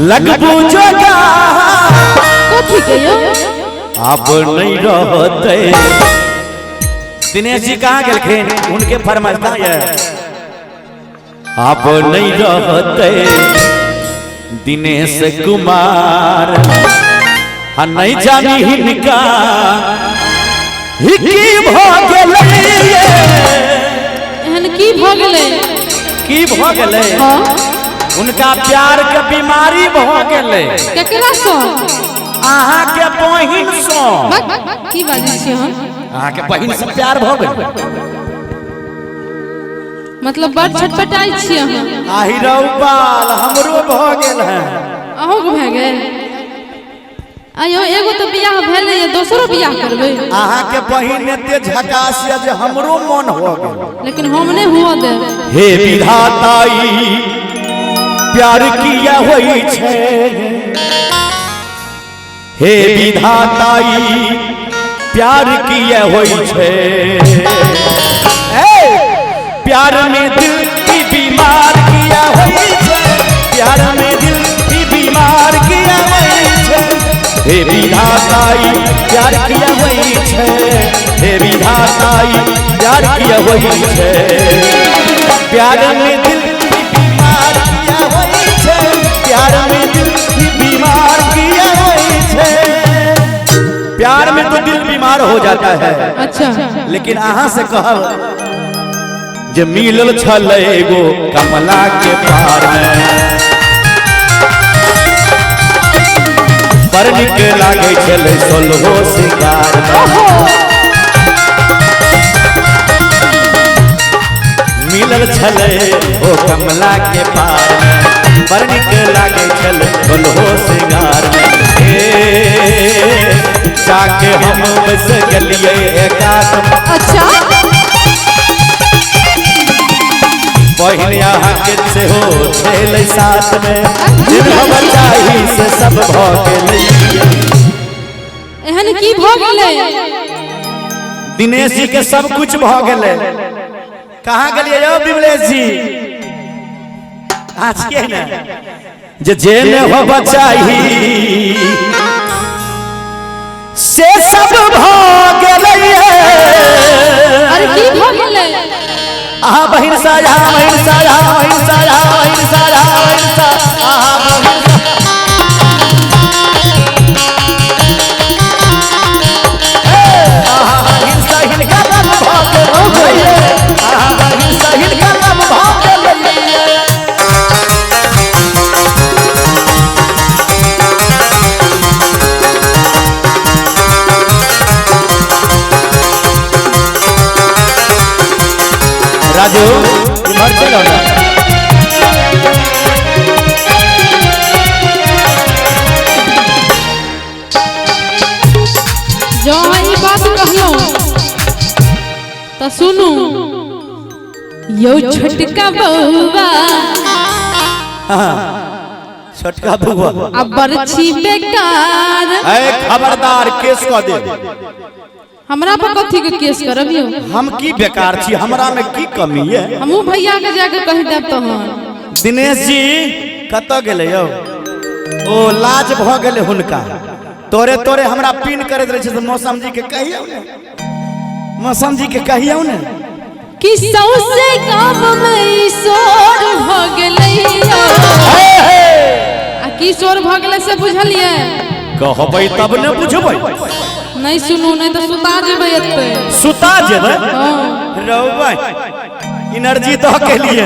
लगबू जोगा कथी के यो अब नहीं रहते। दिनेश जी कहाँ गेलखिन उनके फरमाइश है अब नहीं रहते दिनेश कुमार नहीं जानी हिनका की भ गेलै की भ गेलै उनका प्यार के बीमारी भ गेलै केकरा सो अहाँ के बहिन सो की बाजै छी हम अहाँ के बहिन से प्यार भ गेलै मतलब बड़ छटपटाई छी हम आही रौबाल हमरो भ गेल है अहूँ के भ गेल आयो एगो तो बियाह भेलै दोसरो बियाह करबै अहाँ के बहिन एते झकास है जे हमरो मन हो गेल लेकिन हम नहीं हुआ दे। हे विधाताई प्यार किया होई छे हे विधाताई प्यार किया होई छे प्यार में दिल की बीमार किया होई छे प्यार में दिल की बीमार किया होई छे हे विधाताई प्यार किया होई छे हे विधाताई प्यार किया होई छे प्यार में दिल की बीमार किया होई छे प्यार में दिल की बीमार किया होई छे प्यार में तो दिल बीमार हो जाता है। अच्छा लेकिन अहाँ से कहब जे मिलल छल एगो कमला के पार में पर निक लागे छले सोलहो सिंगार मिलल छले ओ कमला के पार में पर निक लागे छले सोलहो सिंगार जाके हम बस गलिए एकादम अच्छा बहिन यहाँ के से हो छेले साथ में हम चाही से सब भ गेलै एहन की भ गेलै दिनेश जी के सब कुछ भ गेलै कहाँ गेलिए यौ विमलेश जी आज के ना जे जेल होब चाही से सब भ गेलै अरे की भ गेलै आहा बहिन साया बहिन साया बहिन साया बहिन साया बहिन साया आहा बहिन आहा बहिन साहिल का लम भाग गइले आहा बहिन साहिल का लम भाग गइले राजू इधर चलो ना जो ई बात कहलो तो सुनू यो छोटका बउवा छोटका बउवा अब बरछी बेकार ए खबरदार केस क दे हमरा पर कथी के केस करबियो हम की बेकार छी हमरा में की कमी है हमहू भैया के जाके कह देब तो दिनेश जी कत गेले यौ ओ लाज भ गेले हुनका तोरे तोरे हमरा पिन करत रहे छै मौसम जी के कहियौ ने मौसम जी के कहियौ ने कि सौसे गाम में ईश्वर भ गेलै आ की ईश्वर भ गेलै से बुझलिए कहबै तब ने बुझबै नहीं सुनू नहीं तो सुता जेबै एते सुता जेबै हां रौबै एनर्जी तो के लिए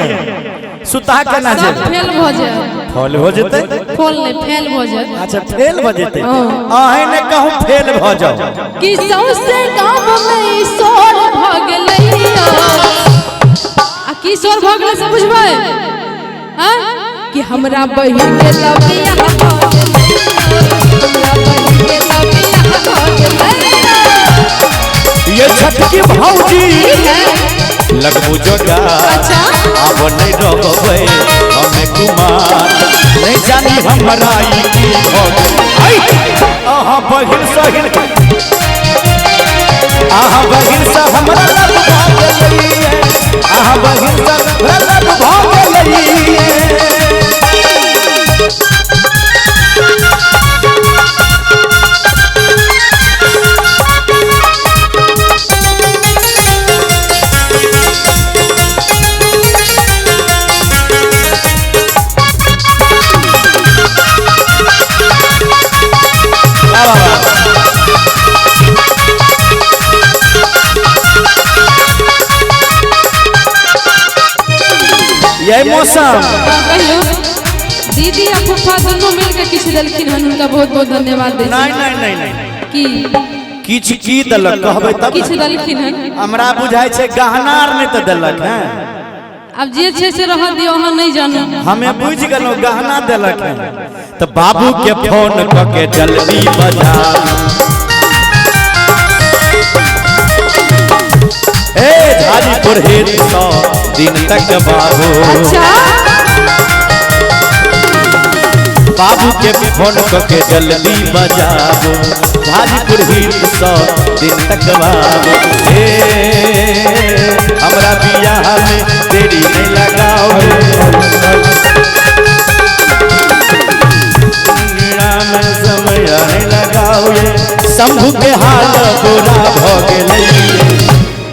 सुता के ना जेबै फेल भ जाए फल हो जेतै फल नहीं फेल भ जाए अच्छा फेल भ जेतै अहे ने कहूं फेल भ जाओ कि सौसे गाम में ईश्वर भ गेलै आ की ईश्वर भ गेलै से बुझबै हां कि हमरा बहिन के लबिया भ ये छटकी भौजी लगबू जोगा अच्छा अब नहीं रहबै हमें कुमार नहीं जानी हमरा ई की हो आई आहा बहिन सहिल आहा बहिन सा हमरा लब भाग गई आहा बहिन सा हमरा लब भाग गई यही मौसम कहियो दीदी आ फूफा दोनों मिलकर किछ देलखिन हन, उनका बहुत बहुत धन्यवाद दे। नहीं नहीं नहीं नहीं की किछ की दलक कहबै तब किछ देलखिन हन, हमरा बुझाय छै गहना आर नहीं तो दलक है। अब जे छे से रह दियो, अहाँ नहीं जानू। हमें बुझ गेलो गहना दलक है। तो बाबू के फोन क के जल्दी बजा, ए झाजीपुर हेत 100 दिन तक बाबू। अच्छा बाबू के फोन क के जल्दी बजाबो, झाजीपुर हेत 100 दिन तक बाबू। हमरा बियाह में देरी नहीं लगाओ, में समय नहीं लगाओ। शंभू के हाल बुरा भ गेलै,